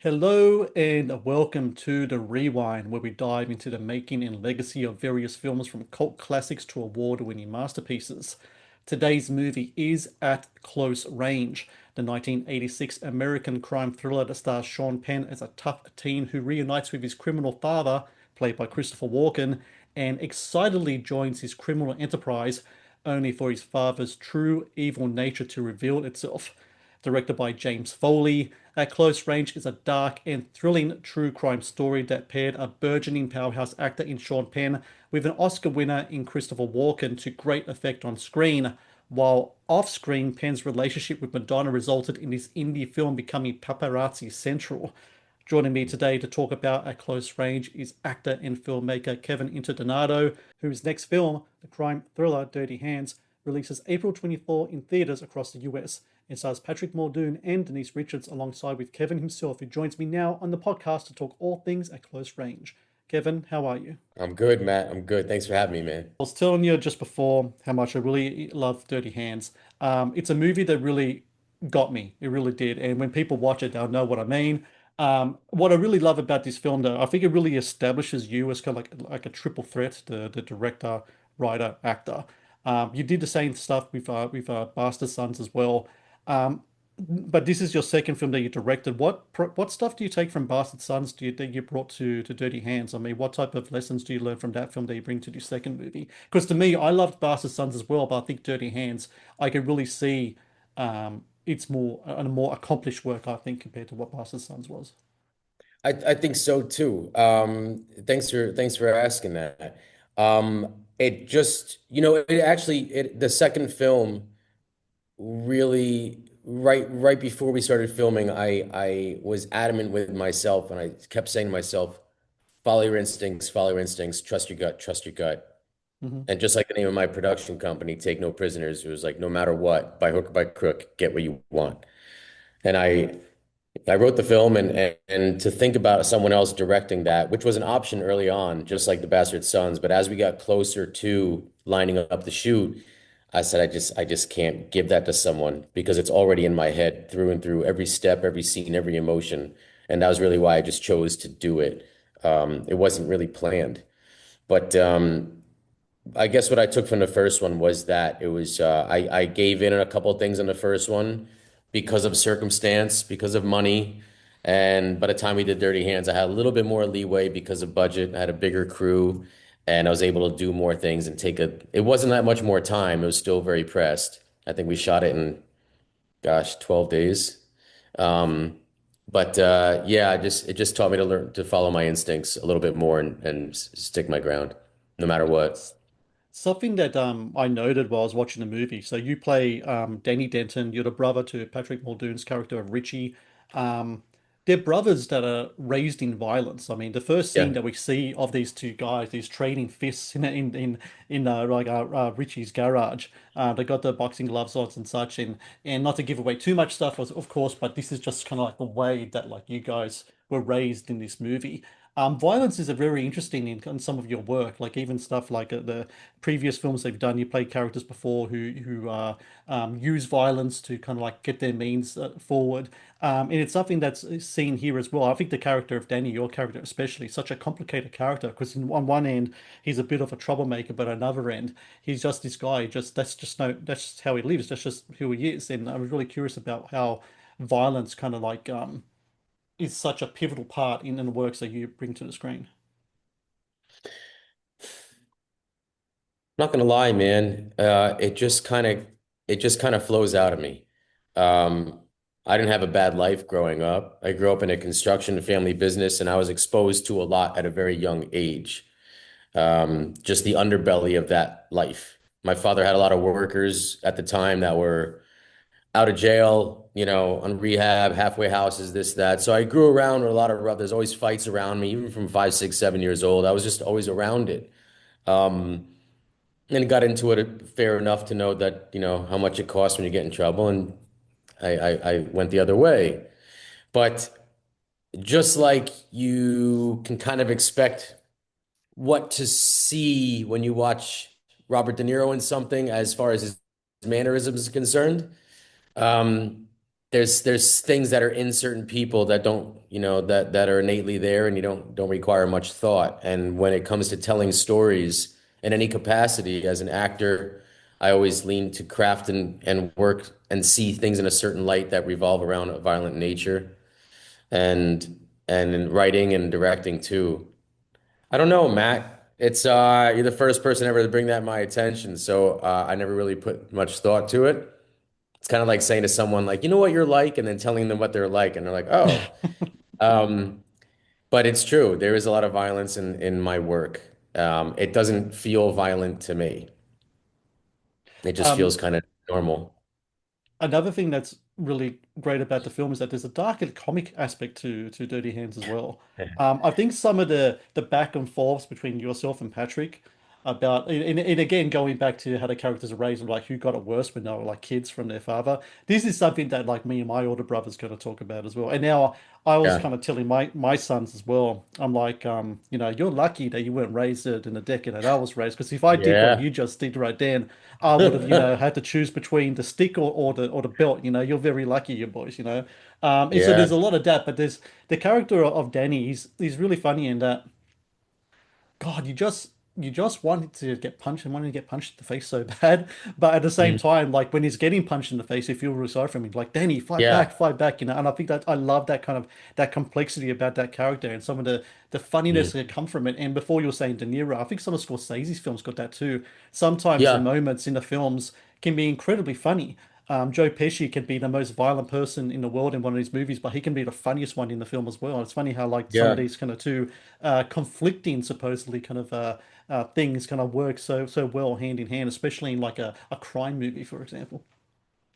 Hello and welcome to The Rewind, where we dive into the making and legacy of various films from cult classics to award-winning masterpieces. Today's movie is At Close Range, the 1986 American crime thriller that stars Sean Penn as a tough teen who reunites with his criminal father, played by Christopher Walken, and excitedly joins his criminal enterprise, only for his father's true evil nature to reveal itself. Directed by James Foley, At Close Range is a dark and thrilling true crime story that paired a burgeoning powerhouse actor in Sean Penn with an Oscar winner in Christopher Walken to great effect on screen. While off-screen, Penn's relationship with Madonna resulted in this indie film becoming paparazzi central. Joining me today to talk about At Close Range is actor and filmmaker Kevin Interdonato, whose next film, the crime thriller Dirty Hands, releases April 24 in theaters across the US and stars Patrick Muldoon and Denise Richards alongside with Kevin himself, who joins me now on the podcast to talk all things At Close Range. Kevin, how are you? I'm good, Matt. I'm good. Thanks for having me, man. I was telling you just before how much I really love Dirty Hands. It's a movie that really got me. It really did. And when people watch it, they'll know what I mean. What I really love about this film, though, I think it really establishes you as kind of like a triple threat, the director, writer, actor. You did the same stuff with Bastard Sons as well. Um, but this is your second film that you directed. What stuff do you take from Bastard Sons do you think you brought to Dirty Hands? I mean, what type of lessons do you learn from that film that you bring to your second movie? Because to me, I loved Bastard Sons as well, but I think Dirty Hands, I could really see it's more a more accomplished work, I think, compared to what Bastard Sons was. I think so too. Thanks for asking that. It just, it actually the second film really right before we started filming, I was adamant with myself and I kept saying to myself, follow your instincts, trust your gut, trust your gut. Hmm. And just like the name of my production company, Take No Prisoners, it was like no matter what, by hook or by crook, get what you want. And I wrote the film and to think about someone else directing that, which was an option early on, just like The Bastard Sons. But as we got closer to lining up the shoot, I said I just can't give that to someone because it's already in my head through and through, every step, every scene, every emotion. And that was really why I just chose to do it. It wasn't really planned. But I guess what I took from the first one was that it was I gave in on a couple of things in the first one because of circumstance, because of money. And by the time we did Dirty Hands, I had a little bit more leeway because of budget. I had a bigger crew and I was able to do more things and it wasn't that much more time. It was still very pressed. I think we shot it in, gosh, 12 days. Um, but yeah, it just taught me to learn to follow my instincts a little bit more and stick my ground no matter what. Something that I noted while I was watching the movie. So you play Danny Denton. You're the brother to Patrick Muldoon's character of Richie. Um, they're brothers that are raised in violence. I mean, the first scene Yeah. that we see of these two guys, these trading fists in Richie's garage. They got the boxing gloves on and such, and not to give away too much stuff, of course, but this is just kind of like the way that like you guys were raised in this movie. Violence is a very interesting in some of your work, like even stuff like the previous films they've done. You played characters before who use violence to kind of like get their means forward, and it's something that's seen here as well. I think the character of Danny, your character especially, is such a complicated character because on one end he's a bit of a troublemaker, but on another end he's just this guy. Just that's just how he lives. That's just who he is. And I was really curious about how violence kind of like is such a pivotal part in the works that you bring to the screen. Not gonna lie, man. It just kind of flows out of me. Um, I didn't have a bad life growing up. I grew up in a construction family business, and I was exposed to a lot at a very young age. Just the underbelly of that life. My father had a lot of workers at the time that were out of jail, on rehab, halfway houses, this, that. So I grew around with a lot of rough. There's always fights around me, even from 5, 6, 7 years old. I was just always around it. Um, and got into it fair enough to know that, how much it costs when you get in trouble. And I went the other way. But just like you can kind of expect what to see when you watch Robert De Niro in something as far as his mannerisms is concerned, um, there's things that are in certain people that don't, that are innately there, and you don't require much thought. And when it comes to telling stories in any capacity as an actor, I always lean to craft and work and see things in a certain light that revolve around a violent nature, and in writing and directing too. I don't know, Matt. It's you're the first person ever to bring that to my attention, so I never really put much thought to it. It's kind of like saying to someone like, you know what you're like, and then telling them what they're like, and they're like, oh. Um, but it's true. There is a lot of violence in my work. It doesn't feel violent to me. It just Um, feels kind of normal. Another thing that's really great about the film is that there's a darker comic aspect to Dirty Hands as well. I think some of the back and forths between yourself and Patrick about and again going back to how the characters are raised and like who got it worse when they were like kids from their father. This is something that like me and my older brother's going to talk about as well. And now I was Yeah. kind of telling my sons as well. I'm like, you're lucky that you weren't raised in the decade that I was raised. Because if I did what Yeah. you just did right then, I would have, had to choose between the stick or the belt. You're very lucky, you boys. And so there's Yeah. a lot of that. But there's the character of Danny. He's really funny in that. God, you just wanted to get punched and wanted to get punched in the face so bad, but at the same Mhm. time, like when he's getting punched in the face, you feel really sorry for him. Like, Danny, Yeah. fight back, And I think that I love that kind of that complexity about that character and some of the funniness that Mhm. come from it. And before you were saying De Niro, I think some of Scorsese's films got that too. Sometimes the Yeah. moments in the films can be incredibly funny. Joe Pesci can be the most violent person in the world in one of these movies, but he can be the funniest one in the film as well. It's funny how like some of Yeah. these kind of two conflicting, supposedly kind of things kind of work so well hand in hand, especially in like a crime movie, for example.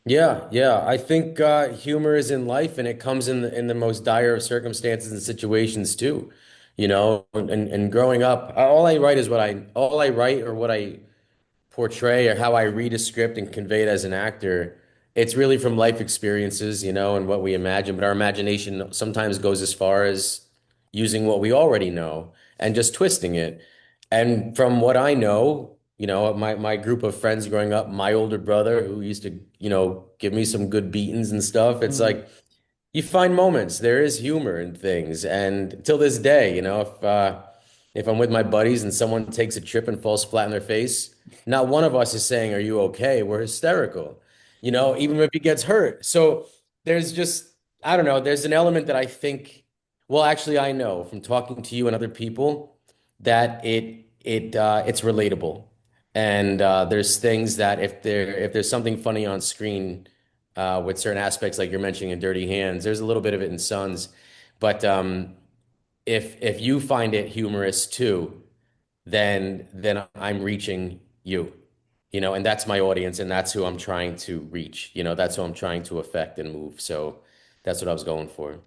Yeah, yeah. I think humor is in life, and it comes in the most dire of circumstances and situations too. And growing up, all I write or what I portray or how I read a script and convey it as an actor, it's really from life experiences, and what we imagine. But our imagination sometimes goes as far as using what we already know and just twisting it. And from what I know, my group of friends growing up, my older brother who used to, give me some good beatings and stuff, it's Mm, like you find moments. There is humor in things, and till this day, if I'm with my buddies and someone takes a trip and falls flat on their face, not one of us is saying, "Are you okay?" We're hysterical, even if he gets hurt. So there's just, I don't know. There's an element that I think, well, actually, I know from talking to you and other people that it's relatable, and there's things that if there's something funny on screen with certain aspects, like you're mentioning in Dirty Hands. There's a little bit of it in Sons, but if you find it humorous too, then I'm reaching you, and that's my audience, and that's who I'm trying to reach. That's who I'm trying to affect and move. So that's what I was going for.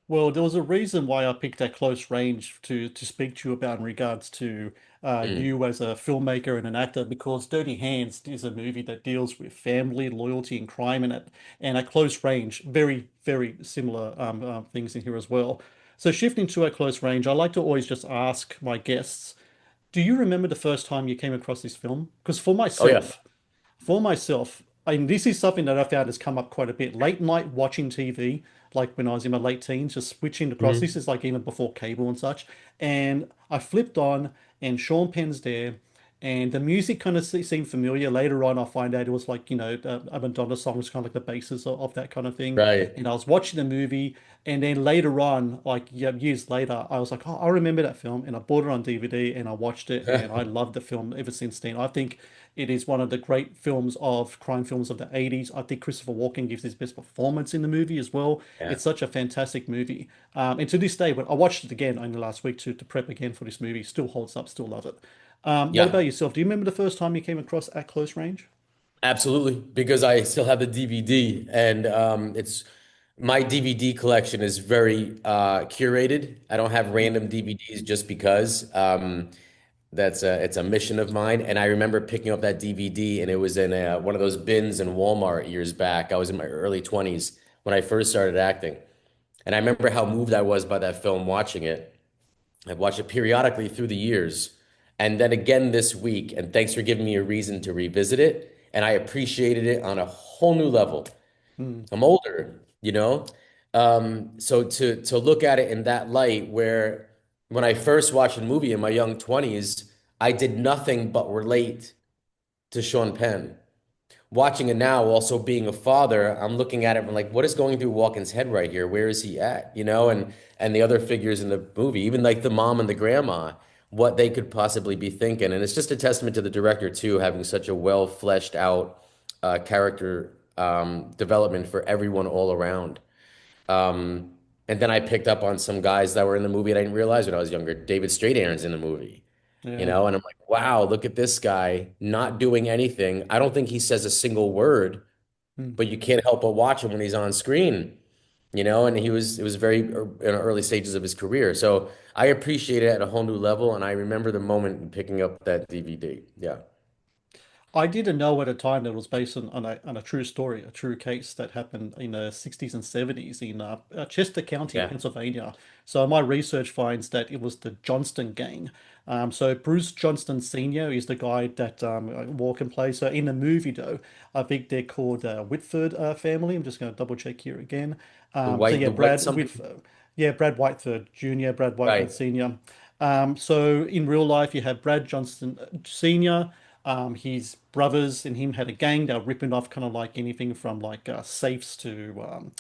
Well, there was a reason why I picked that close range to speak to you about in regards to Mm. you as a filmmaker and an actor, because Dirty Hands is a movie that deals with family, loyalty, and crime in it, and at close range, very, very similar things in here as well. So shifting to a close range, I like to always just ask my guests, do you remember the first time you came across this film? Because Oh yeah. for myself, and this is something that I found has come up quite a bit. Late night watching TV, like when I was in my late teens, just switching across. This Mhm. is like even before cable and such. And I flipped on, and Sean Penn's there, and the music kind of seemed familiar. Later on, I find out it was like, a Madonna song was kind of like the basis of that kind of thing. Right. And I was watching the movie, and then later on, like yeah, years later, I was like, oh, I remember that film, and I bought it on DVD and I watched it, and I loved the film ever since then. I think it is one of the great films of crime films of the 80s. I think Christopher Walken gives his best performance in the movie as well. Yeah. It's such a fantastic movie. And to this day, when I watched it again only last week to prep again for this movie, still holds up, still love it. What Yeah. about yourself? Do you remember the first time you came across At Close Range? Absolutely, because I still have the DVD, and it's my DVD collection is very curated. I don't have random DVDs just because. It's a mission of mine, and I remember picking up that DVD, and it was in one of those bins in Walmart years back. I was in my early 20s when I first started acting, and I remember how moved I was by that film watching it. I've watched it periodically through the years, and then again this week. And thanks for giving me a reason to revisit it. And I appreciated it on a whole new level. Mm, I'm older, you know? So to look at it in that light, where when I first watched the movie in my young 20s, I did nothing but relate to Sean Penn. Watching it now, also being a father, I'm looking at it and like, what is going through Walken's head right here? Where is he at? And the other figures in the movie, even like the mom and the grandma, what they could possibly be thinking. And it's just a testament to the director too, having such a well fleshed out character development for everyone all around. Um, and then I picked up on some guys that were in the movie that I didn't realize when I was younger. David Strathairn's in the movie, yeah. and I'm like, wow, look at this guy not doing anything. I don't think he says a single word, Mm. but you can't help but watch him when he's on screen, and it was very in the early stages of his career. So I appreciate it at a whole new level. And I remember the moment picking up that DVD. Yeah. I didn't know at the time that it was based on a true story, a true case that happened in the 60s and 70s in Chester County, Yeah. Pennsylvania. So my research finds that it was the Johnston gang. So Bruce Johnston Sr. is the guy that Walken plays. So in the movie, though, I think they're called Whitford family. I'm just going to double check here again. So yeah, The white Brad something. Whitford, yeah, Brad Whiteford Jr., Brad Whiteford Right. Sr. So in real life, you have Brad Johnston Sr. His brothers and him had a gang. They were ripping off kind of like anything from like safes to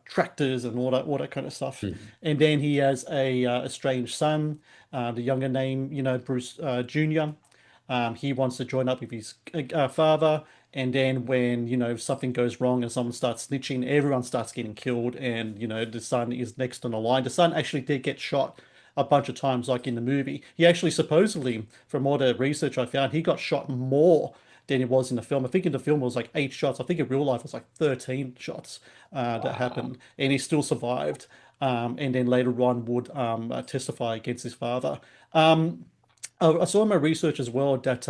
tractors and all that kind of stuff. Hmm. And then he has a estranged son, the younger name, Bruce Jr. He wants to join up with his father. And then when, something goes wrong and someone starts snitching, everyone starts getting killed. And, the son is next on the line. The son actually did get shot a bunch of times, like in the movie. He actually supposedly, from all the research I found, he got shot more than it was in the film. I think in the film it was like 8 shots. I think in real life it was like 13 shots that Wow. happened. And he still survived. And then later on would testify against his father. I saw in my research as well that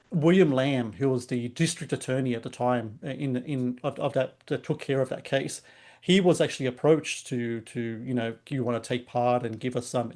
William Lamb, who was the district attorney at the time of that took care of that case, he was actually approached to you want to take part and give us some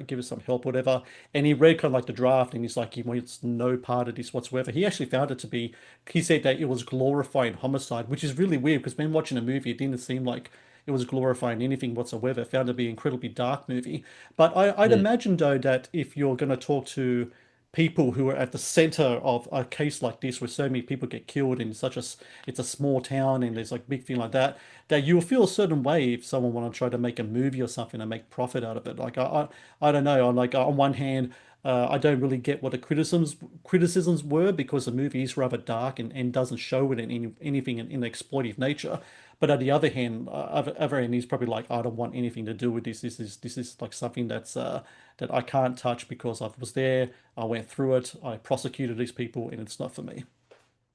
give us some help, whatever. And he read kind of like the draft, and he's like he wants no part of this whatsoever. He actually found it to be. He said that it was glorifying homicide, which is really weird because when watching a movie, it didn't seem like it was glorifying anything whatsoever. Found it to be an incredibly dark movie. But I'd Hmm. imagine though that if you're going to talk to people who are at the center of a case like this where so many people get killed in such a it's a small town and there's like big thing like that, that you'll feel a certain way if someone want to try to make a movie or something and make profit out of it. Like I don't know, on like on one hand, I don't really get what the criticisms were because the movie is rather dark and doesn't show it in anything in exploitive nature. But at the other hand, other end, he's probably like, I don't want anything to do with this. This is like something that I can't touch because I was there, I went through it, I prosecuted these people, and it's not for me.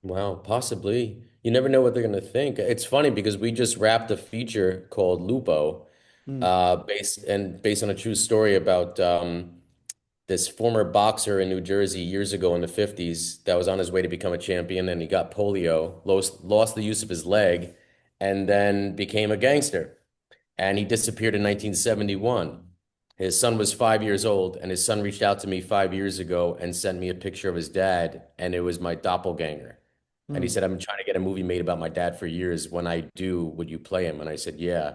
Wow, possibly. You never know what they're gonna think. It's funny because we just wrapped a feature called Lupo, Mm, based on a true story about this former boxer in New Jersey years ago in the 50s that was on his way to become a champion, and he got polio, lost the use of his leg, and then became a gangster. And he disappeared in 1971. His son was 5 years old, and his son reached out to me 5 years ago and sent me a picture of his dad, and it was my doppelganger. And he mm, said, I've been trying to get a movie made about my dad for years. When I do, would you play him? And I said, yeah.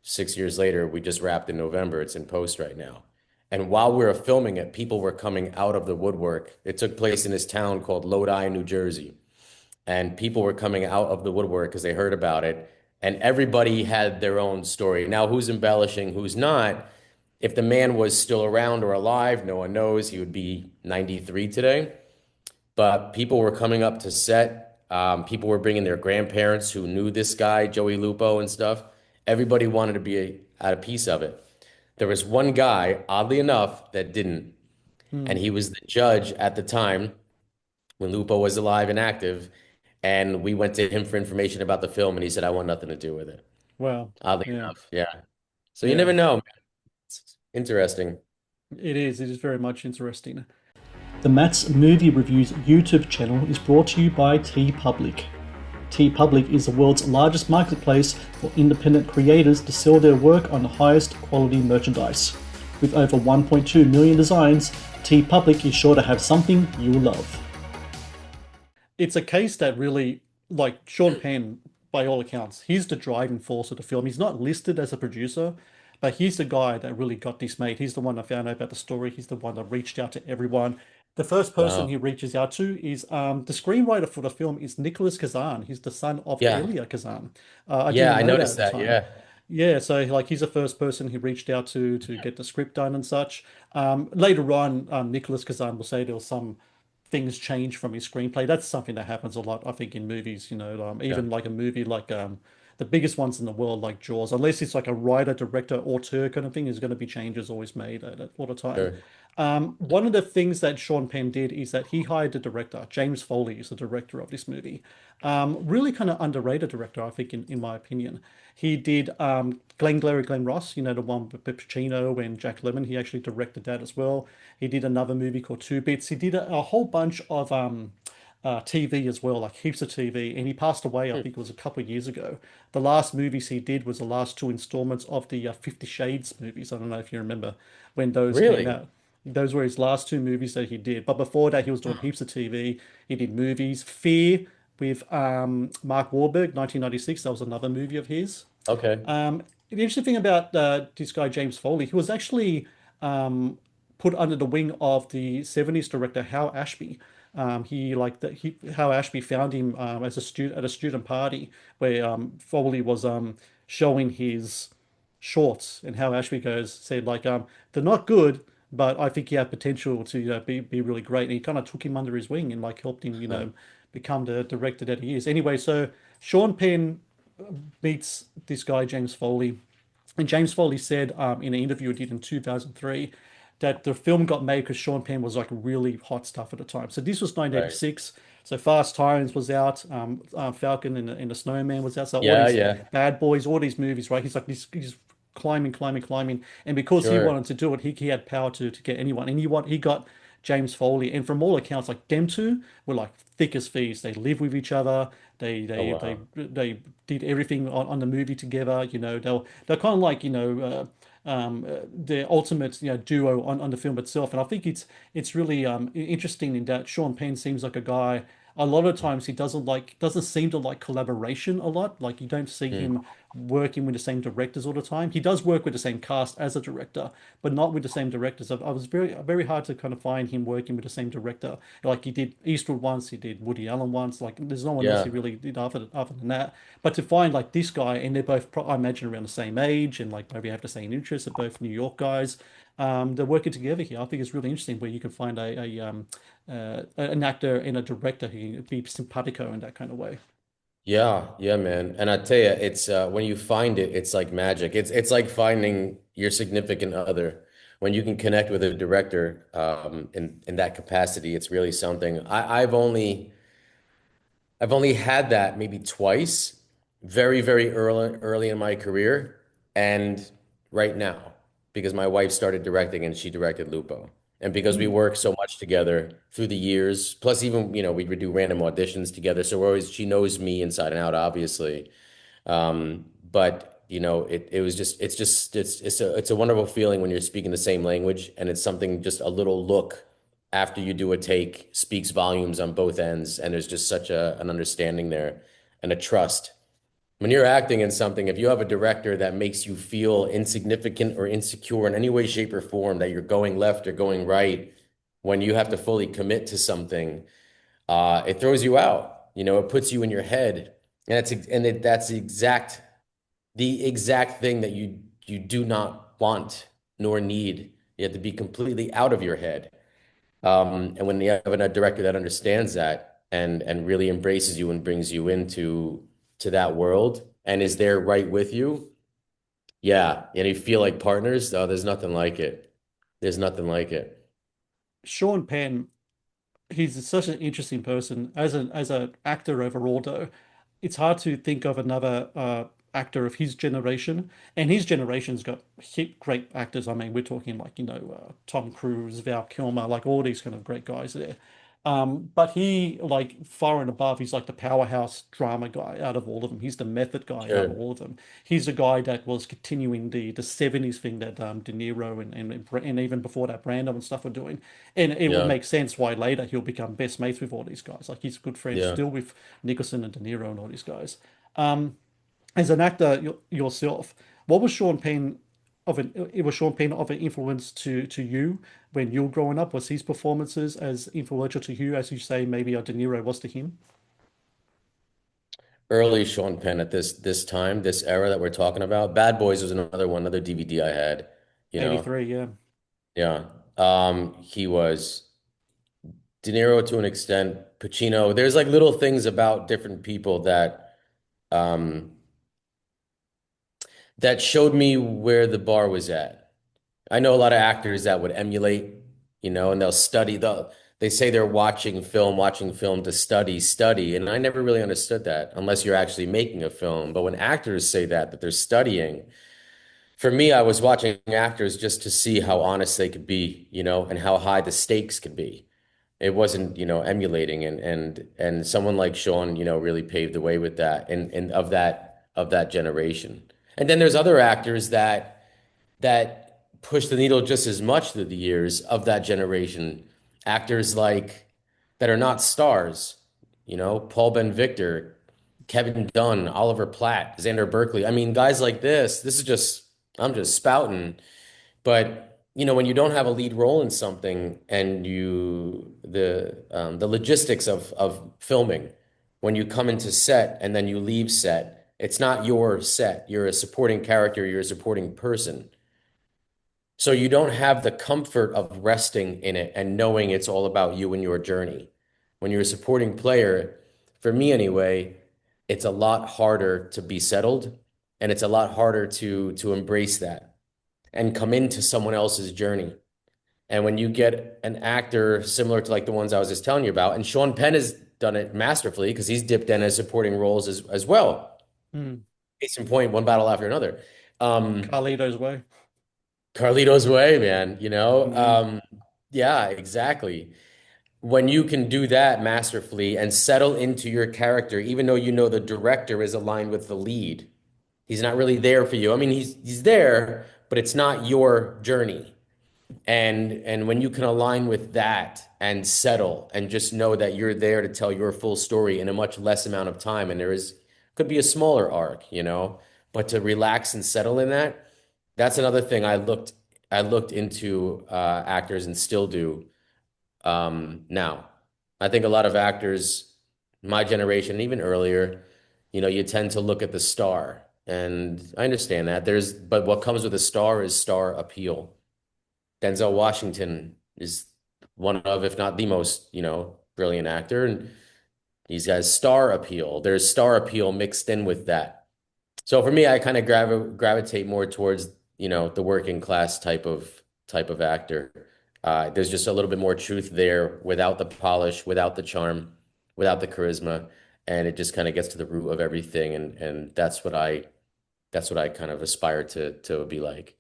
6 years later, we just wrapped in November. It's in post right now. And while we were filming it, people were coming out of the woodwork. It took place in this town called Lodi, New Jersey. And people were coming out of the woodwork because they heard about it. And everybody had their own story. Now, who's embellishing, who's not? If the man was still around or alive, no one knows. He would be 93 today. But people were coming up to set. People were bringing their grandparents who knew this guy, Joey Lupo and stuff. Everybody wanted to be at a piece of it. There was one guy, oddly enough, that didn't. And mm. he was the judge at the time when Lupo was alive and active. And we went to him for information about the film, and he said, I want nothing to do with it. Well, Oddly yeah, enough. Yeah. So you yeah, never know, man. It's interesting. it is. It is very much interesting. The Matt's Movie Reviews YouTube channel is brought to you by TeePublic. TeePublic is the world's largest marketplace for independent creators to sell their work on the highest quality merchandise. With over 1.2 million designs, TeePublic is sure to have something you'll love. It's a case that really like Sean Penn, by all accounts, he's the driving force of the film. He's not listed as a producer, but he's the guy that really got this made. He's the one that found out about the story. He's the one that reached out to everyone. The first person Wow. he reaches out to is the screenwriter for the film is Nicholas Kazan. He's the son of Yeah. Elia Kazan. I Yeah, didn't I know that noticed at the that. time. Yeah. Yeah, so like he's the first person he reached out to get the script done and such. Later on, Nicholas Kazan will say there was some things change from his screenplay. That's something that happens a lot, I think, in movies. Yeah. Even like a movie like the biggest ones in the world, like Jaws, unless it's like a writer, director, auteur kind of thing, is going to be changes always made all the time. Sure. One of the things that Sean Penn did is that he hired the director. James Foley is the director of this movie. Really kind of underrated director, I think, in my opinion. He did Glengarry Glen Ross, the one with Pacino and Jack Lemmon. He actually directed that as well. He did another movie called Two Bits. He did a whole bunch of TV as well, like heaps of TV. And he passed away, I Hmm. think it was a couple of years ago. The last movies he did was the last two installments of the Fifty Shades movies. I don't know if you remember when those came Really? out. Those were his last two movies that he did. But before that, he was doing heaps of TV. He did movies. Fear with Mark Wahlberg, 1996. That was another movie of his. Okay. The interesting thing about this guy, James Foley, he was actually put under the wing of the 70s director, Hal Ashby. Hal Ashby found him as a student at a student party where Foley was showing his shorts, and Hal Ashby said like they're not good, but I think you have potential to be really great. And he kind of took him under his wing and like helped him Huh. become the director that he is. Anyway, so Sean Penn meets this guy James Foley, and James Foley said in an interview he did in 2003 that the film got made because Sean Penn was like really hot stuff at the time. So this was Right. 1986. So Fast Times was out, Falcon and the Snowman was out. So all Yeah, these yeah. Bad Boys, all these movies, right? He's climbing, climbing, climbing, and because he Sure. wanted to do it, he had power to get anyone, and he got James Foley, and from all accounts, like them two were like thick as thieves. They live with each other. They Oh, they they wow. they did everything on the movie together. They're kind of like the ultimate duo on the film itself. And I think it's really interesting in that Sean Penn seems like a guy. A lot of times he doesn't seem to like collaboration a lot. Like you don't see Hmm. him working with the same directors all the time. He does work with the same cast as a director, but not with the same directors. I was very hard to kind of find him working with the same director. Like he did Eastwood once, he did Woody Allen once. Like there's no one else he Yeah. really did other than that. But to find like this guy, and they're both, I imagine, around the same age, and like maybe have the same interests. They're both New York guys. They're working together here. I think it's really interesting where you can find an actor and a director who can be simpatico in that kind of way. Yeah, yeah, man. And I tell you, it's when you find it, it's like magic. It's like finding your significant other. When you can connect with a director in that capacity, it's really something. I've only had that maybe twice, very, very early in my career, and right now, because my wife started directing and she directed Lupo. And because we Hmm. work so much together through the years, plus even, we would do random auditions together. So she knows me inside and out, obviously. But it's a wonderful feeling when you're speaking the same language and it's something, just a little look after you do a take speaks volumes on both ends, and there's just such an understanding there and a trust. When you're acting in something, if you have a director that makes you feel insignificant or insecure in any way, shape, or form, that you're going left or going right, when you have to fully commit to something, it throws you out. It puts you in your head, and that's the exact thing that you do not want nor need. You have to be completely out of your head. And when you have a director that understands that and really embraces you and brings you into that world and is there right with you, yeah, and you feel like partners, oh, there's nothing like it. There's nothing like it. Sean Penn, he's such an interesting person as an actor overall, though. It's hard to think of another actor of his generation, and his generation's got great actors. I mean, we're talking like Tom Cruise, Val Kilmer, like all these kind of great guys there. But he, like, far and above, he's like the powerhouse drama guy out of all of them. He's the method guy out of Sure. all of them. He's the guy that was continuing the 70s thing that De Niro and even before that Brando and stuff were doing. And it would Yeah. make sense why later he'll become best mates with all these guys. Like he's good friends Yeah. still with Nicholson and De Niro and all these guys. Um, as an actor yourself, what was Sean Penn it was Sean Penn of an influence to you when you were growing up? Was his performances as influential to you as you say maybe a De Niro was to him? Early Sean Penn at this time, this era that we're talking about. Bad Boys was another one, another DVD I had, you know. 83, yeah. Yeah. He was De Niro to an extent, Pacino. There's like little things about different people um that showed me where the bar was at. I know a lot of actors that would emulate, and they'll study they say they're watching film to study, and I never really understood that unless you're actually making a film. But when actors say that they're studying, for me, I was watching actors just to see how honest they could be, and how high the stakes could be. It wasn't, emulating and someone like Sean, really paved the way with that and of that generation. And then there's other actors that push the needle just as much through the years of that generation. Actors like that are not stars, Paul Ben Victor, Kevin Dunn, Oliver Platt, Xander Berkeley. I mean, guys like this is just, I'm just spouting. But, when you don't have a lead role in something and the logistics of filming, when you come into set and then you leave set, it's not your set. You're a supporting character, you're a supporting person. So you don't have the comfort of resting in it and knowing it's all about you and your journey. When you're a supporting player, for me anyway, it's a lot harder to be settled and it's a lot harder to embrace that and come into someone else's journey. And when you get an actor similar to like the ones I was just telling you about, and Sean Penn has done it masterfully because he's dipped in as supporting roles as well. Hmm. Case in point, one battle after another. Um, Carlito's Way. Carlito's Way, man, Hmm. yeah, exactly. When you can do that masterfully and settle into your character, even though you know the director is aligned with the lead, he's not really there for you. I mean, he's there, but it's not your journey. And when you can align with that and settle and just know that you're there to tell your full story in a much less amount of time, and could be a smaller arc, but to relax and settle in that, that's another thing I looked into actors and still do now. I think a lot of actors, my generation, even earlier, you tend to look at the star. And I understand that. But what comes with a star is star appeal. Denzel Washington is one of, if not the most, brilliant actor. And he's got star appeal. There's star appeal mixed in with that. So for me, I kind of gravitate more towards, the working class type of actor. There's just a little bit more truth there without the polish, without the charm, without the charisma, and it just kind of gets to the root of everything. And that's what I kind of aspire to be like.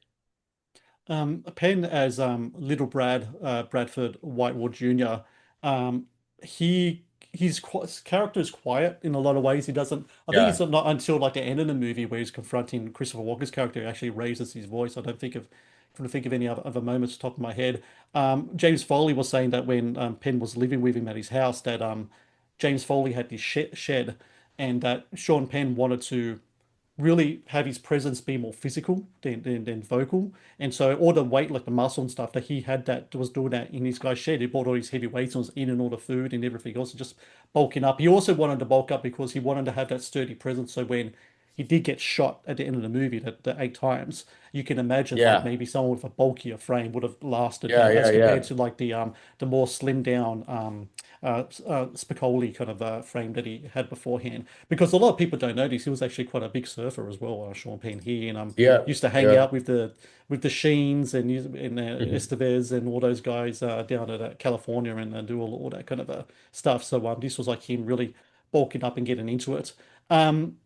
Penn as Little Bradford Whitewood Jr. Um, he his character is quiet in a lot of ways. He doesn't. I think it's Yeah. not until like the end of the movie where he's confronting Christopher Walken's character he actually raises his voice. I don't think of trying to think of any other moments top of my head. James Foley was saying that when Penn was living with him at his house that James Foley had this shed and that Sean Penn wanted to really have his presence be more physical than vocal. And so all the weight, like the muscle and stuff that he had that was doing that in his guy's shed, he bought all his heavy weights and was eating all the food and everything else, just bulking up. He also wanted to bulk up because he wanted to have that sturdy presence. So when he did get shot at the end of the movie, the 8 times, you can imagine like Yeah. maybe someone with a bulkier frame would have lasted Yeah. that as Yeah. compared Yeah. to like the more slimmed down Spicoli kind of frame that he had beforehand. Because a lot of people don't notice he was actually quite a big surfer as well, Sean Penn. He and Yeah. used to hang Yeah. out with the Sheens and Mhm. Estevez and all those guys down at California and do all that kind of stuff. So this was like him really bulking up and getting into it. Um,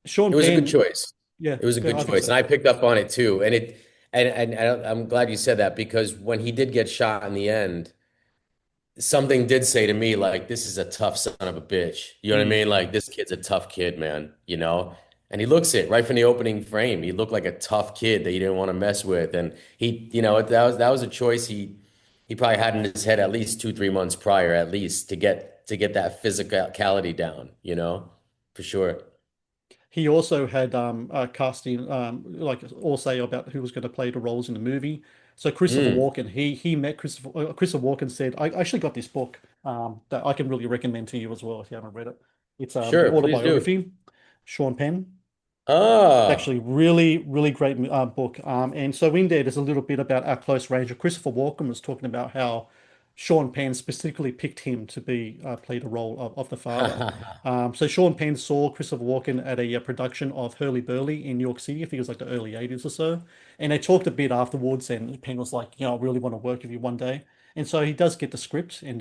Sean It was a good Penn, choice. yeah, It was a good I think choice, so. and I picked up on it too. And I'm glad you said that because when he did get shot in the end, something did say to me, like, this is a tough son of a bitch. You know what I Mm. mean? Like, this kid's a tough kid, man, you know? And he looks it right from the opening frame. He looked like a tough kid that you didn't want to mess with. And he, that was a choice he probably had in his head at least 2, 3 months prior, at least, to get that physicality down, for sure. He also had casting like all say about who was going to play the roles in the movie. So Christopher Mm, Walken, he met Christopher Walken said, I actually got this book that I can really recommend to you as well if you haven't read it. It's the sure, please do. autobiography, Sean Penn. Ah, Actually, really, really great book. And so in there, there's a little bit about our close ranger. Christopher Walken was talking about how Sean Penn specifically picked him to be play the role of the father. So Sean Penn saw Christopher Walken at a production of Hurly Burly in New York City. I think it was like the early 80s or so. And they talked a bit afterwards, and Penn was like, I really want to work with you one day. And so he does get the script, and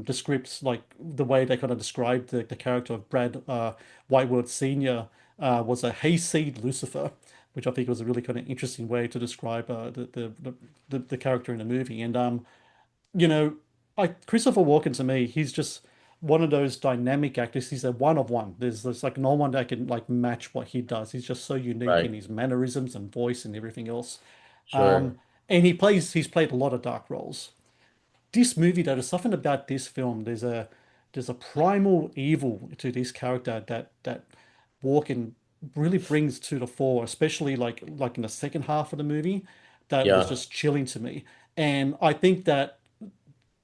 the scripts, like the way they kind of described the character of Brad Whiteworth Sr. Was a hayseed Lucifer, which I think was a really kind of interesting way to describe the character in the movie. And you know, Christopher Walken to me, he's just one of those dynamic actors. He's a one of one. There's like no one that can like match what he does. He's just so unique in right, his mannerisms and voice and everything else. sure. And he's played a lot of dark roles. This movie, though, there's something about this film. There's a primal evil to this character that Walken really brings to the fore, especially like in the second half of the movie, that was Yeah, just chilling to me. And I think that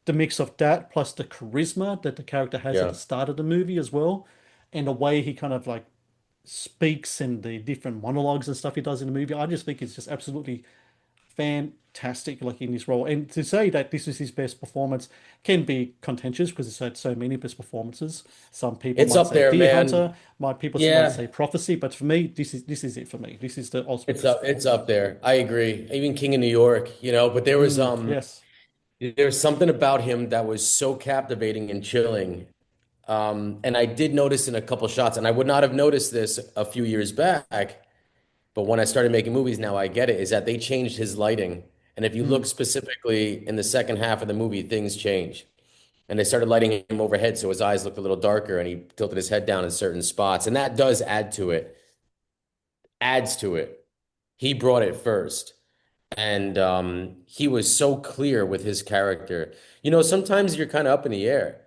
the mix of that plus the charisma that the character has at yeah. the start of the movie as well, and the way he kind of like speaks and the different monologues and stuff he does in the movie, I just think it's just absolutely fantastic, like in this role. And to say that this is his best performance can be contentious because it's had so many best performances. Some people It's might up say there, Deer man. Hunter, people might Yeah. say Prophecy, but for me, this is it for me. This is the ultimate It's best up, it's performance. up there. I agree. Even King of New York, but Yes. there was something about him that was so captivating and chilling. And I did notice in a couple shots, and I would not have noticed this a few years back, but when I started making movies now I get it, is that they changed his lighting. And if you look Mm, specifically in the second half of the movie, things change. And they started lighting him overhead so his eyes looked a little darker and he tilted his head down in certain spots. And that does add to it, adds to it. He brought it first. And he was so clear with his character. Sometimes you're kind of up in the air.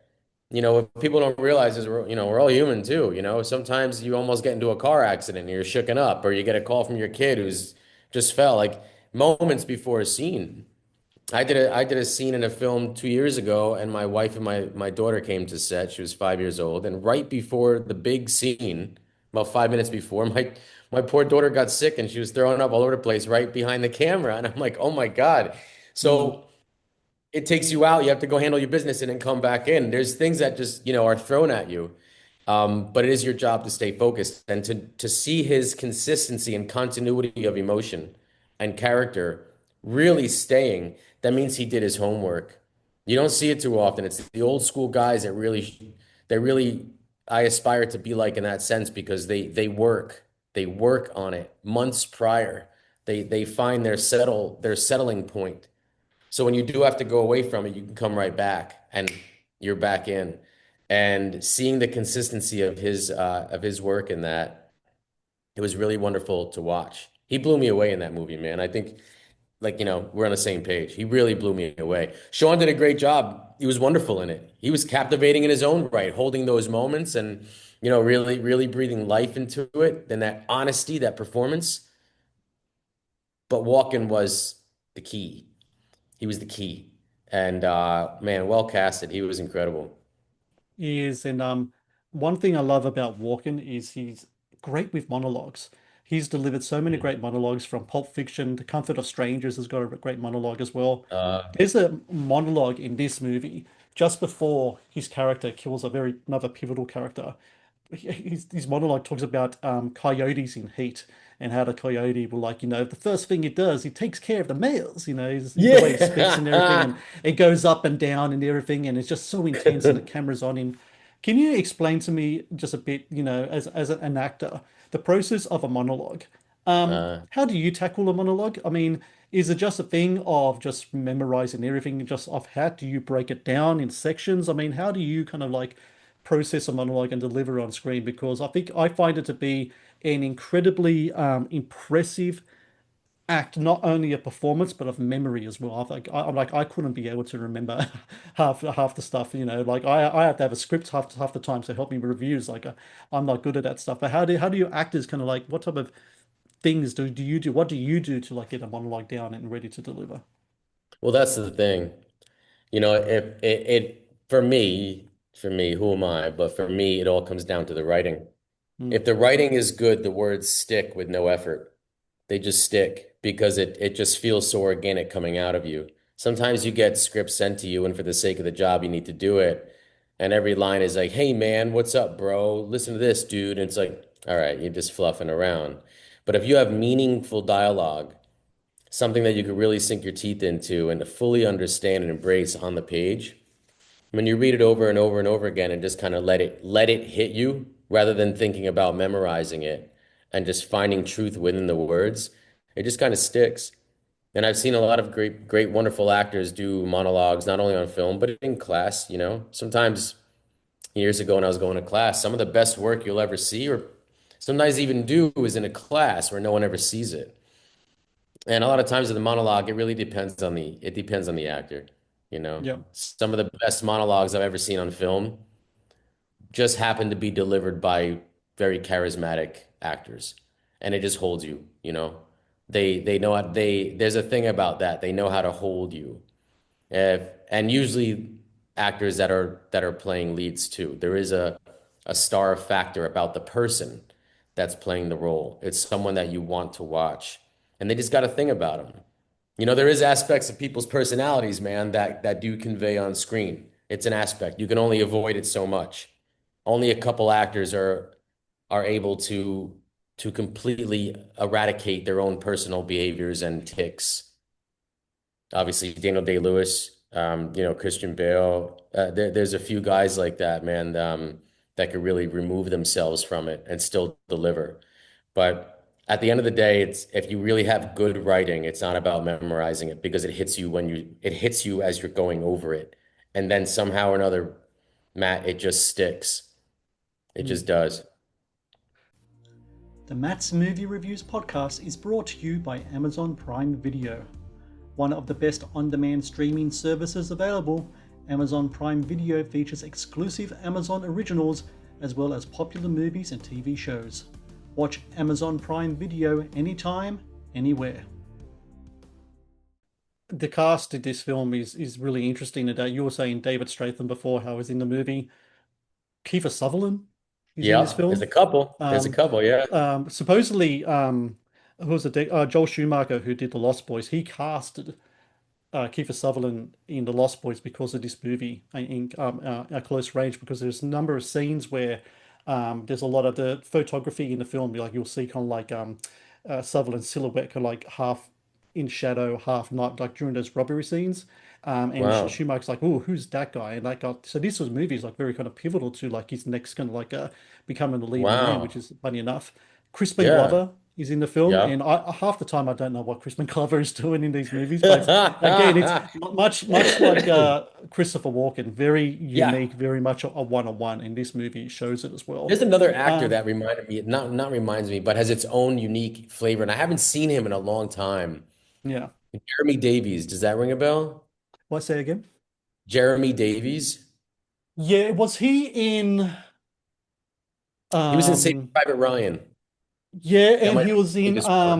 What people don't realize is we're all human too. Sometimes you almost get into a car accident and you're shooken up, or you get a call from your kid who's just fell, like moments before a scene. I did a scene in a film 2 years ago, and my wife and my daughter came to set. She was 5 years old, and right before the big scene, about 5 minutes before, my poor daughter got sick and she was throwing up all over the place right behind the camera. And I'm like, oh my God. mm. So it takes you out. You have to go handle your business and then come back in. There's things that just, are thrown at you. But it is your job to stay focused and to see his consistency and continuity of emotion and character really staying. That means he did his homework. You don't see it too often. It's the old school guys that really I aspire to be like in that sense because they work on it months prior. They find their settling point. So when you do have to go away from it, you can come right back and you're back in. And seeing the consistency of his work in that, it was really wonderful to watch. He blew me away in that movie, man. I think like, we're on the same page. He really blew me away. Sean did a great job. He was wonderful in it. He was captivating in his own right, holding those moments and, really, really breathing life into it. Then that honesty, that performance. But Walken was the key. He was the key. And man, well casted. He was incredible. He is, and one thing I love about Walken is he's great with monologues. He's delivered so many Mm. great monologues from Pulp Fiction. The Comfort of Strangers has got a great monologue as well. Uh, There's a monologue in this movie just before his character kills another pivotal character. His monologue talks about coyotes in heat and how the coyote will the first thing he does, he takes care of the males, the way he speaks and everything, yeah. and it goes up and down and everything, and it's just so intense and the camera's on him. Can you explain to me just a bit, as an actor, the process of a monologue? uh, How do you tackle a monologue? I mean, Is it just a thing of just memorizing everything, just of how do you break it down in sections? I mean, how do you kind of like process a monologue and deliver on screen? Because I think I find it to be an incredibly impressive act, not only a performance but of memory as well. I'm like I couldn't be able to remember half the stuff. Like I have to have a script half the time to help me with reviews. Like I'm not good at that stuff. But how do your actors kind of like what type of things do you do? What do you do to like get a monologue down and ready to deliver? Well, that's the thing. If for me, who am I? But for me, it all comes down to the writing. Mm, If the writing is good, the words stick with no effort. They just stick because it just feels so organic coming out of you. Sometimes you get scripts sent to you, and for the sake of the job, you need to do it. And every line is like, "Hey man, what's up, bro? Listen to this, dude." And it's like, all right, you're just fluffing around. But if you have meaningful dialogue, something that you could really sink your teeth into and to fully understand and embrace on the page, when you read it over and over and over again and just kind of let it hit you rather than thinking about memorizing it and just finding truth within the words, it just kind of sticks. And I've seen a lot of great, wonderful actors do monologues, not only on film, but in class, Sometimes years ago when I was going to class, some of the best work you'll ever see, or sometimes even do, is in a class where no one ever sees it. And a lot of times in the monologue, it depends on the actor, you know. yeah. Some of the best monologues I've ever seen on film just happen to be delivered by very charismatic actors. And it just holds you. They know how there's a thing about that. They know how to hold you. And usually actors that are playing leads too. There is a star factor about the person that's playing the role. It's someone that you want to watch. And they just got a thing about them. There is aspects of people's personalities, man, that do convey on screen. It's an aspect. You can only avoid it so much. Only a couple actors are able to completely eradicate their own personal behaviors and tics. Obviously, Daniel Day-Lewis, Christian Bale. There's a few guys like that, man, that could really remove themselves from it and still deliver. But at the end of the day, it's if you really have good writing, it's not about memorizing it because it hits you as you're going over it. And then somehow or another, Matt, it just sticks. It Mm. just does. The Matt's Movie Reviews podcast is brought to you by Amazon Prime Video. One of the best on-demand streaming services available, Amazon Prime Video features exclusive Amazon originals as well as popular movies and TV shows. Watch Amazon Prime Video anytime, anywhere. The cast in this film is really interesting today. You were saying David Stratham before, how he's in the movie. Kiefer Sutherland is in this Yeah, there's a film. couple. There's a Um, couple, yeah. Supposedly, who was the Joel Schumacher who did The Lost Boys? He casted Kiefer Sutherland in The Lost Boys because of this movie in Close Range, because there's a number of scenes where there's a lot of the photography in the film. Like you'll see kind of like Sutherland's silhouette kind of like half in shadow, half not, like during those robbery scenes. And Wow. Schumacher's like, oh, who's that guy? And that got so this was movie is like very kind of pivotal to like his next kind of like becoming the leading man, which Wow. is funny enough. Crispin Yeah. Glover is in the film, Yeah. and I half the time I don't know what Crispin Glover is doing in these movies, but again, it's much like Christopher Walken, very Yeah. unique, very much a one-on-one. In this movie, it shows it as well. There's another actor Um, that reminded me, not reminds me, but has its own unique flavor. And I haven't seen him in a long time. yeah. Jeremy Davies. Does that ring a bell? What say again? Jeremy Davies. Yeah, was he in? He was in Saving Um, Private Ryan. yeah, That and might be the biggest one.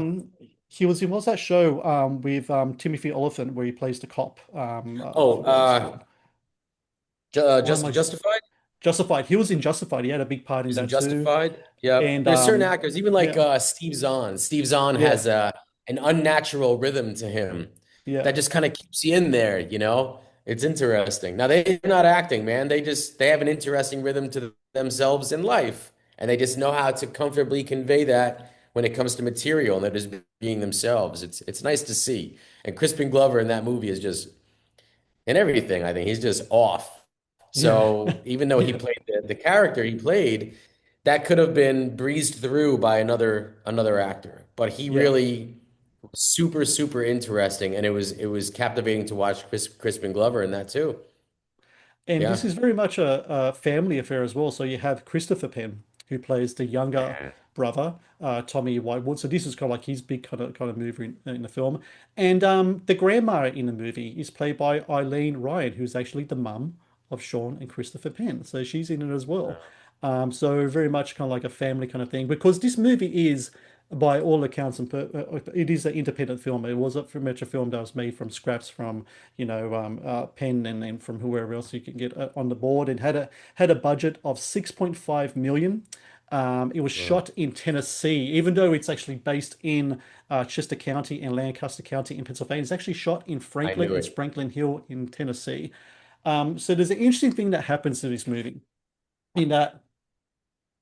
he was in what's that show with Timothy Olyphant where he plays the cop? I Oh, forgot what it's called. Why am I Justified? Justified? He was in Justified. He had a big part in He's in that too. Justified. Yep. And There's certain actors, even like yeah, Steve Zahn. Steve Zahn yeah, has an unnatural rhythm to him yeah, that just kind of keeps you in there. It's interesting. Now they're not acting, man. They have an interesting rhythm to themselves in life, and they just know how to comfortably convey that when it comes to material, and they're just being themselves. It's nice to see. And Crispin Glover in that movie is just in everything. I think he's just off. yeah, So even though he yeah, played the character he played, that could have been breezed through by another actor. But he yeah, really super, super interesting, and it was captivating to watch Crispin Glover in that too. And this Yeah. is very much a family affair as well. So you have Christopher Penn, who plays the younger Yeah. brother, Tommy Whitewood. So this is kind of like his big kind of movie in the film. And the grandma in the movie is played by Eileen Ryan, who's actually the mum of Sean and Christopher Penn. So she's in it as well. So very much kind of like a family kind of thing because this movie is, by all accounts, it is an independent film. It was a very much a film that was made from scraps from Penn and from whoever else you can get on the board, and had a budget of 6.5 million. It was Oh, shot in Tennessee, even though it's actually based in Chester County and Lancaster County in Pennsylvania. It's actually shot in I Franklin knew and it. Franklin Hill in Tennessee. So there's an interesting thing that happens to this movie in that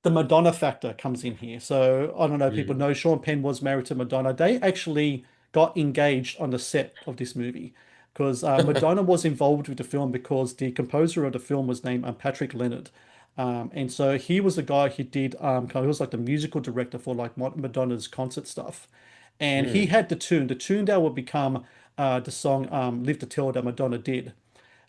the Madonna factor comes in here. So I don't know if people Mm. know Sean Penn was married to Madonna. They actually got engaged on the set of this movie because Madonna was involved with the film because the composer of the film was named Patrick Leonard. And so he was the guy who did he was like the musical director for like Madonna's concert stuff. And he Mm. had the tune that would become the song Live to Tell that Madonna did.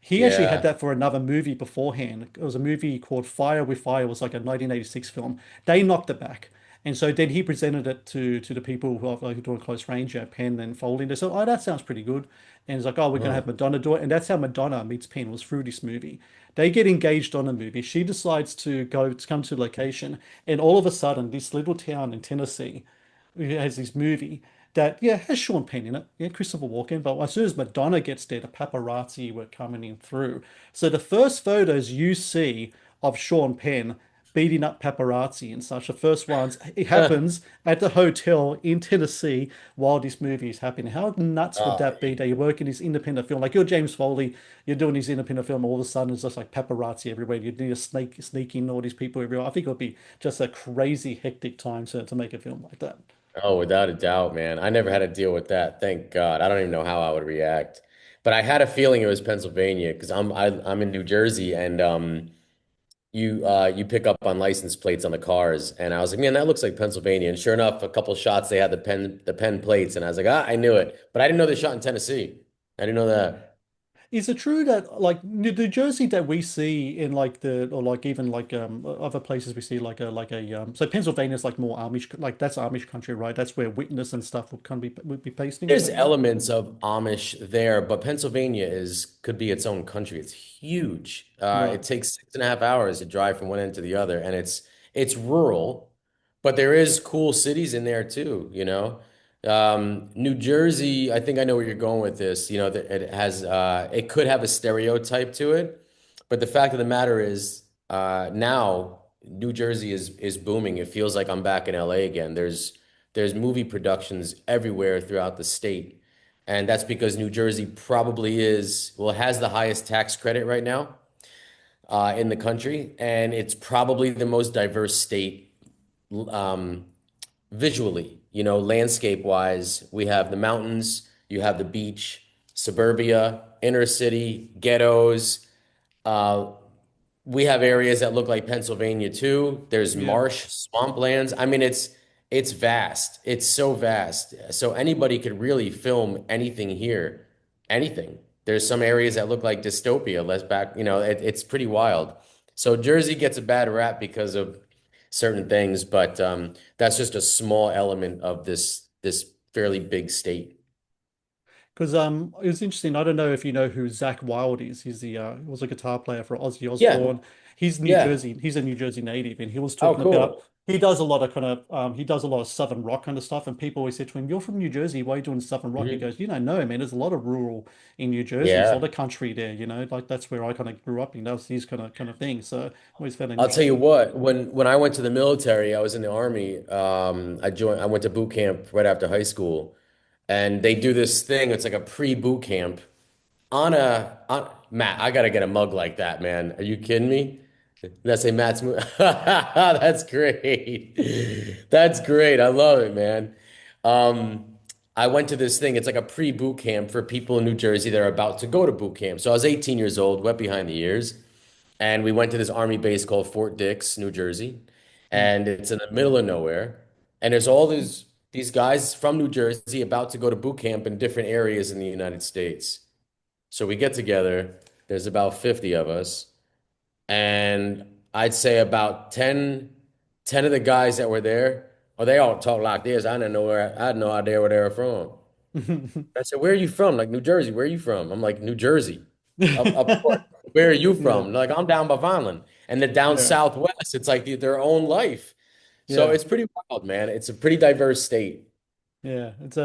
He actually had Yeah. that for another movie beforehand. It was a movie called Fire with Fire. It was like a 1986 film. They knocked it back. And so then he presented it to the people who are like doing close range, Penn and Folding. They said, "Oh, that sounds pretty good." And it's like, "Oh, we're gonna have Oh. Madonna do it." And that's how Madonna meets Penn, was through this movie. They get engaged on a movie. She decides to come to location, and all of a sudden, this little town in Tennessee has this movie that has Sean Penn in it, Christopher Walken. But as soon as Madonna gets there, the paparazzi were coming in through. So the first photos you see of Sean Penn beating up paparazzi and such, the first ones, it happens at the hotel in Tennessee while this movie is happening. How nuts would Oh, that be that you work in this independent film? Like you're James Foley, you're doing this independent film, all of a sudden it's just like paparazzi everywhere. You need to sneak in all these people everywhere. I think it would be just a crazy hectic time to make a film like that. oh, without a doubt, man. I never had to deal with that. Thank God. I don't even know how I would react. But I had a feeling it was Pennsylvania because I'm in New Jersey and you pick up on license plates on the cars and I was like, man, that looks like Pennsylvania. And sure enough, a couple shots they had the pen plates and I was like, I knew it. But I didn't know they shot in Tennessee. I didn't know that. Is it true that like the jersey that we see in like the or like even like other places we see like a so Pennsylvania's like more Amish, like that's Amish country, right? That's where Witness and stuff would be pasting. Is There's that right? elements of Amish there, but Pennsylvania is could be its own country. It's huge. Right. It takes 6.5 hours to drive from one end to the other, and it's rural, but there is cool cities in there too, you know. New Jersey, I think I know where you're going with this. You know, that it could have a stereotype to it, but the fact of the matter is, now New Jersey is booming. It feels like I'm back in LA again. There's movie productions everywhere throughout the state. And that's because New Jersey probably well, it has the highest tax credit right now in the country. And it's probably the most diverse state um, visually, landscape wise. We have the mountains, you have the beach, suburbia, inner city, ghettos. Uh, we have areas that look like Pennsylvania too. There's Yeah. marsh, swamplands. I mean, it's vast. It's so vast. So anybody could really film anything here. Anything. There's some areas that look like dystopia. Less back, it's pretty wild. So Jersey gets a bad rap because of certain things, but that's just a small element of this fairly big state. Because it was interesting. I don't know if you know who Zach Wild is. He was a guitar player for Ozzy Yeah, Osbourne. He's New yeah. Jersey. He's a New Jersey native, and he was Oh, talking about cool. he does a lot of Southern rock kind of stuff. And people always said to him, "You're from New Jersey. Why are you doing Southern rock?" He Mhm. goes, "You don't know, man. There's a lot of rural in New Jersey. There's a lot Yeah. of country there. Like that's where I kind of grew up in. That was these kind of things. So I always found it I'll tell you interesting. what, when I went to the military, I was in the army. I went to boot camp right after high school, and they do this thing. It's like a pre-boot camp Matt. I gotta get a mug like that, man. Are you kidding me? Did I say Matt's That's great. That's great. I love it, man. Um, I went to this thing. It's like a pre-boot camp for people in New Jersey that are about to go to boot camp. So I was 18 years old, wet behind the ears. And we went to this army base called Fort Dix, New Jersey. Hmm. And it's in the middle of nowhere. And there's all these. these guys from New Jersey about to go to boot camp in different areas in the United States. So we get together, there's about 50 of us, and I'd say about ten of the guys that were there, oh, they all talk like this. I had no idea where they were from. I said, "Where are you from?" Like, New Jersey. Where are you from? I'm like, New Jersey. Up north. Where are you Yeah, from? Like, I'm down by Vineland. And then down yeah, southwest, it's like their own life. So yeah. it's pretty wild, man. It's a pretty diverse state. Yeah, it's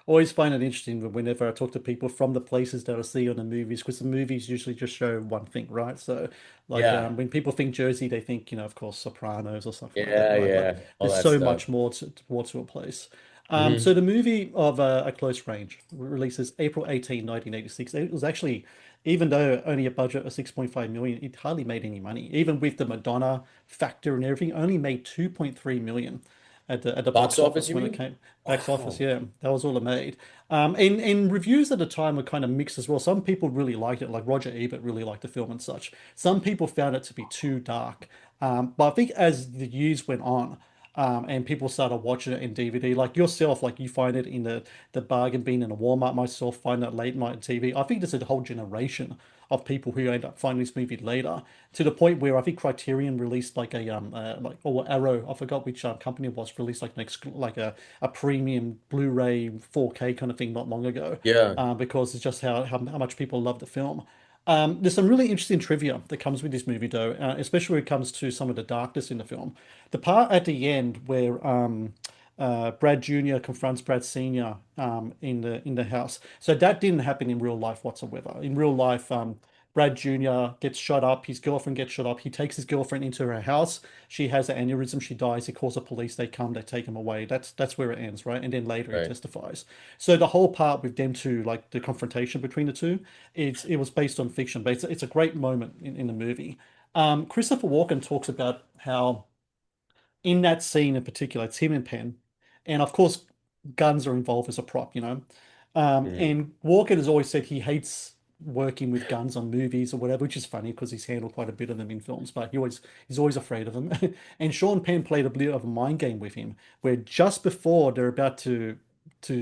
always find it interesting whenever I talk to people from the places that I see on the movies, because the movies usually just show one thing, right? So, like, Yeah. when people think Jersey, they think, of course, Sopranos or something like that, Yeah, right? But yeah. All there's that so stuff. much more to a place. So Hmm. the movie of A Close Range releases April 18, 1986. It was actually, even though only a budget of 6.5 million, it hardly made any money. Even with the Madonna factor and everything, only made 2.3 million at the Box box office, office you when it mean? came. Box office, Wow. yeah, that was all it made. And reviews at the time were kind of mixed as well. Some people really liked it, like Roger Ebert really liked the film and such. Some people found it to be too dark. But I think as the years went on, and people started watching it in DVD, like yourself, like you find it in the bargain bin in a Walmart. Myself, find it late night TV. I think there's a whole generation of people who end up finding this movie later, to the point where I think Criterion released like a like, or Arrow, I forgot which company it was, released like like a premium Blu-ray 4K kind of thing not long ago, Yeah. because it's just how much people love the film. There's some really interesting trivia that comes with this movie, though, especially when it comes to some of the darkness in the film. The part at the end where Brad Jr. confronts Brad Sr. In the house. So that didn't happen in real life whatsoever. In real life, Brad Jr. gets shot up. His girlfriend gets shot up. He takes his girlfriend into her house. She has an aneurysm. She dies. He calls the police. They come. They take him away. That's where it ends, right? And then later he Right. testifies. So the whole part with them two, like the confrontation between the two, it was based on fiction, but it's a great moment in the movie. Christopher Walken talks about how in that scene in particular, it's him and Penn, and of course, guns are involved as a prop. Mhm. And Walken has always said he hates working with guns on movies or whatever, which is funny because he's handled quite a bit of them in films, but he's always afraid of them. And Sean Penn played a bit of a mind game with him, where just before they're about to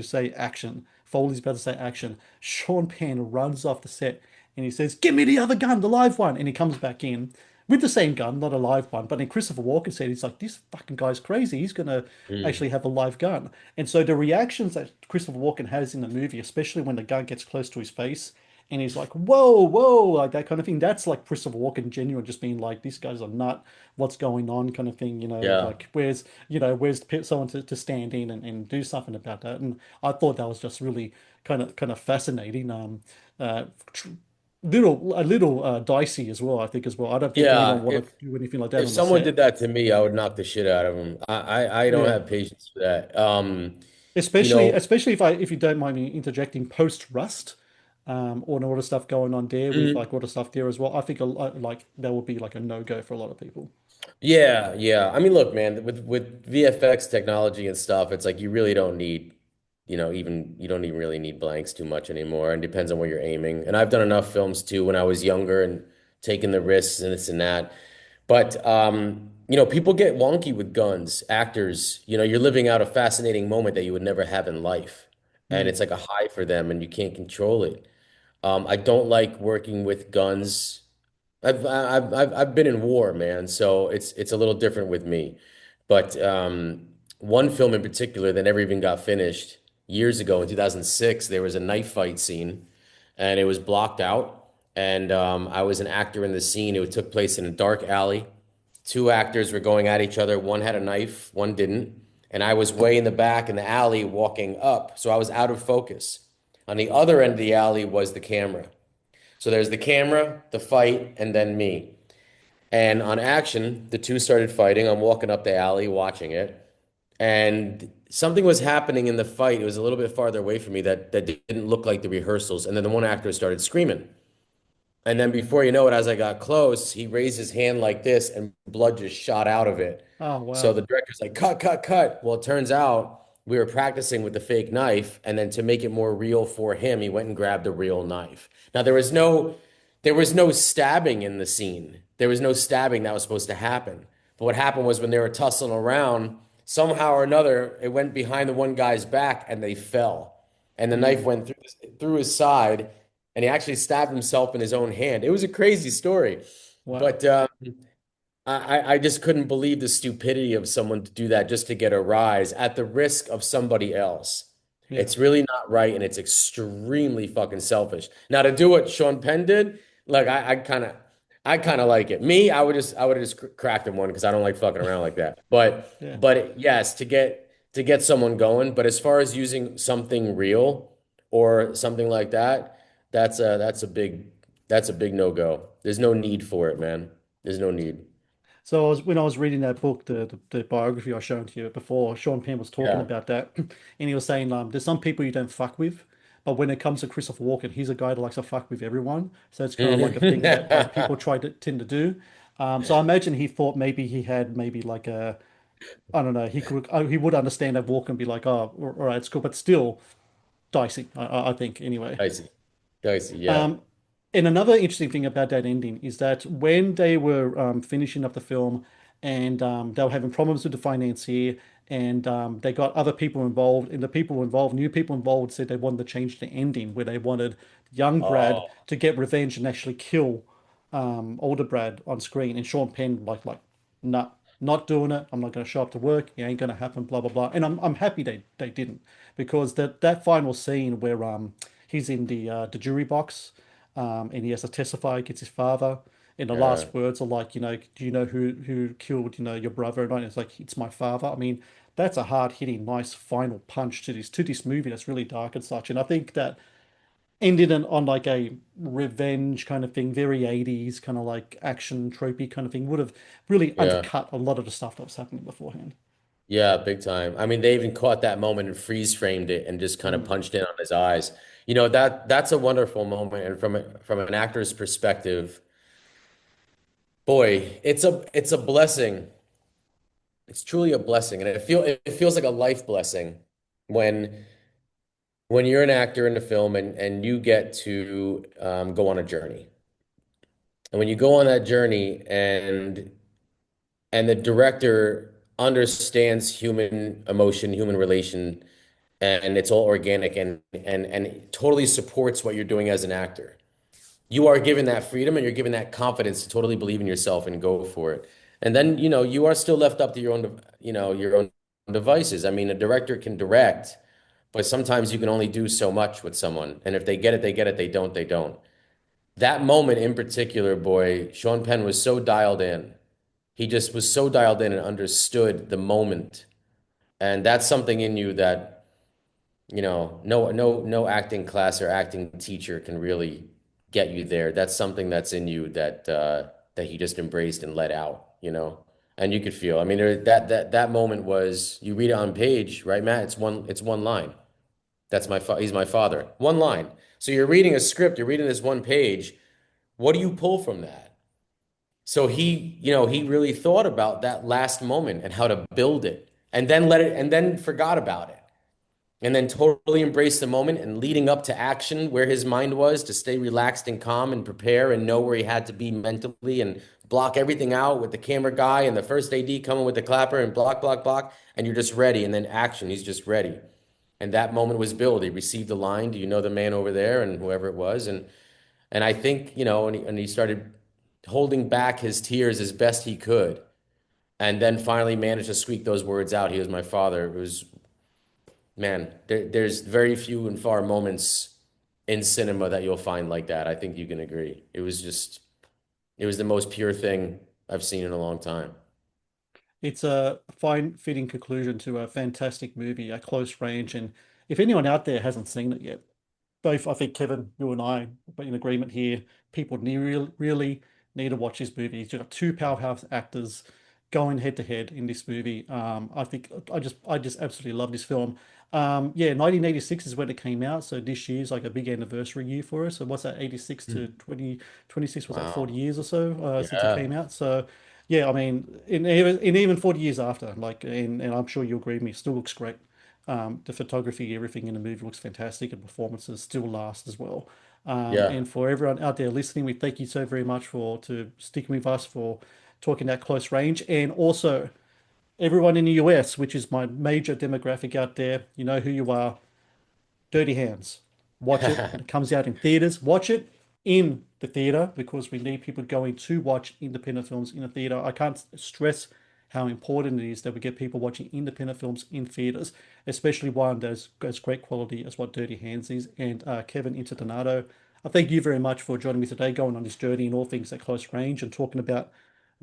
say action, Foley's about to say action, Sean Penn runs off the set and he says, "Give me the other gun, the live one," and he comes back in with the same gun, not a live one. But then Christopher Walken said, he's like, "This fucking guy's crazy. He's gonna Mm. actually have a live gun." And so the reactions that Christopher Walken has in the movie, especially when the gun gets close to his face and he's like, "Whoa, whoa," like that kind of thing, that's like Christopher Walken genuine, just being like, "These guys are nut. What's going on?" kind of thing. Yeah. Like where's someone to stand in and do something about that. And I thought that was just really kind of fascinating. Uh, tr- a little dicey as well, I think as well. I don't think anyone Yeah. want to do anything like that If on the someone set. did that to me, I would knock the shit out of them. I don't Yeah. have patience for that. You Especially know, especially if you don't mind me interjecting post Rust, or all the stuff going on there with mm, like all the stuff there as well. I think like that would be like a no-go for a lot of people. yeah, yeah. I mean, look, man, with VFX technology and stuff, it's like you really don't need, even you don't even really need blanks too much anymore. And depends on where you're aiming. And I've done enough films too when I was younger and taking the risks and this and that. But people get wonky with guns. Actors, you're living out a fascinating moment that you would never have in life. And Mm, it's like a high for them and you can't control it. I don't like working with guns. I've been in war, man, so it's a little different with me. But one film in particular that never even got finished years ago in 2006, there was a knife fight scene, and it was blocked out. And I was an actor in the scene. It took place in a dark alley. Two actors were going at each other. One had a knife, one didn't. And I was way in the back in the alley walking up, so I was out of focus. On the other end of the alley was the camera. So there's the camera, the fight, and then me. And on action, the two started fighting. I'm walking up the alley watching it. And something was happening in the fight. It was a little bit farther away from me that didn't look like the rehearsals. And then the one actor started screaming. And then before you know it, as I got close, he raised his hand like this and blood just shot out of it. oh So wow. the director's like, cut, cut, cut. Well, it turns out we were practicing with the fake knife. And then to make it more real for him, he went and grabbed a real knife. Now there was no stabbing in the scene. There was no stabbing that was supposed to happen. But what happened was when they were tussling around, somehow or another, it went behind the one guy's back and they fell. And the knife Mm, went through his side and he actually stabbed himself in his own hand. It was a crazy story. wow. But I just couldn't believe the stupidity of someone to do that just to get a rise at the risk of somebody else. Yeah. It's really not right, and it's extremely fucking selfish. Now to do what Sean Penn did, like I kind of like it. Me, I would have just cracked him one because I don't like fucking around like that. Yeah. But yes, to get someone going. But as far as using something real or something like that, that's a big no go. There's no need for it, man. There's no need. So when I was reading that book, the biography I was showing to you before, Sean Penn was talking Yeah. about that, and he was saying there's some people you don't fuck with, but when it comes to Christopher Walken, he's a guy that likes to fuck with everyone. So it's kind of like a thing that like people try to tend to do. So I imagine he thought maybe he had maybe like a I don't know he would understand that Walken and be like all right it's cool, but still dicey I think anyway. I see. I see. Yeah. Um, and another interesting thing about that ending is that when they were finishing up the film and they were having problems with the financier and they got other people involved, and the people involved, new people involved, said they wanted to change the ending where they wanted young Brad Oh, to get revenge and actually kill older Brad on screen. And Sean Penn nah, not doing it. I'm not going to show up to work. It ain't going to happen. Blah blah blah. And I'm happy they didn't because that final scene where he's in the jury box, and he has to testify against his father. And the yeah. last words are like, do you know who killed, your brother? And it's like, it's my father. I mean, that's a hard hitting, nice final punch to this movie that's really dark and such. And I think that ended on like a revenge kind of thing, very 80s kind of like action tropey kind of thing, would have really Yeah. undercut a lot of the stuff that was happening beforehand. Yeah, big time. I mean, they even caught that moment and freeze framed it and just kind of Mm. punched in on his eyes. That's a wonderful moment. And from an actor's perspective, boy, it's a blessing. It's truly a blessing. And it feels like a life blessing when you're an actor in a film and you get to go on a journey. And when you go on that journey and the director understands human emotion, human relation, and it's all organic and totally supports what you're doing as an actor. You are given that freedom and you're given that confidence to totally believe in yourself and go for it. And then, you are still left up to your own devices. I mean, a director can direct, but sometimes you can only do so much with someone. And if they get it, they get it. They don't, they don't. That moment in particular, boy, Sean Penn was so dialed in. He just was so dialed in and understood the moment. And that's something in you that, no acting class or acting teacher can really get you there. That's something that's in you that he just embraced and let out. And you could feel. I mean, that moment was you read it on page, right, Matt? It's one line. He's my father. One line. So you're reading a script, you're reading this one page. What do you pull from that? So he really thought about that last moment and how to build it and then forgot about it. And then totally embraced the moment and leading up to action where his mind was to stay relaxed and calm and prepare and know where he had to be mentally and block everything out with the camera guy and the first AD coming with the clapper and block, block, block. And you're just ready. And then action, he's just ready. And that moment was built. He received the line, "Do you know the man over there?" And whoever it was. And I think, and he started holding back his tears as best he could. And then finally managed to squeak those words out. He was my father. It was, man, there's very few and far moments in cinema that you'll find like that. I think you can agree. It was the most pure thing I've seen in a long time. It's a fine fitting conclusion to a fantastic movie, a close range. And if anyone out there hasn't seen it yet, both, I think Kevin, you and I are in agreement here. People really need to watch this movie. You've got two powerhouse actors going head to head in this movie. I think I just absolutely love this film. Yeah, 1986 is when it came out, so this year's like a big anniversary year for us. So what's that, 86 to Mhm. 2026? Was that 40 Wow. years or so since it Yeah. came out? So yeah, I mean, in even 40 years after, like, and I'm sure you agree with me, it still looks great. The photography, everything in the movie looks fantastic, and performances still last as well. Yeah. And for everyone out there listening, we thank you so very much for to sticking with us for talking that close range. And also, everyone in the US, which is my major demographic out there, you know who you are. Dirty Hands. Watch it when it comes out in theaters. Watch it in the theater because we need people going to watch independent films in the theater. I can't stress how important it is that we get people watching independent films in theaters, especially one that's as great quality as what Dirty Hands is. And Kevin Interdonato, I thank you very much for joining me today, going on this journey in all things at close range and talking about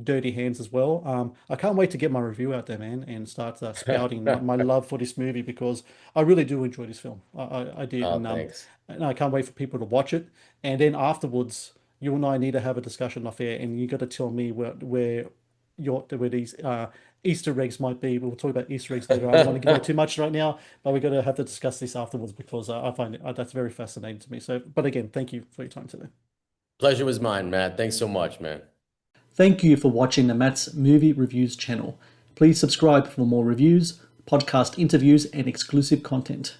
Dirty Hands as well. I can't wait to get my review out there, man, and start spouting my love for this movie because I really do enjoy this film. I did, Oh, thanks. and I can't wait for people to watch it. And then afterwards, you and I need to have a discussion off air, and you got to tell me where these Easter eggs might be. We'll talk about Easter eggs later. I don't want to give away too much right now, but we got to have to discuss this afterwards because I find that's very fascinating to me. So, but again, thank you for your time today. Pleasure was mine, Matt. Thanks so much, man. Thank you for watching the Matt's Movie Reviews channel. Please subscribe for more reviews, podcast interviews, and exclusive content.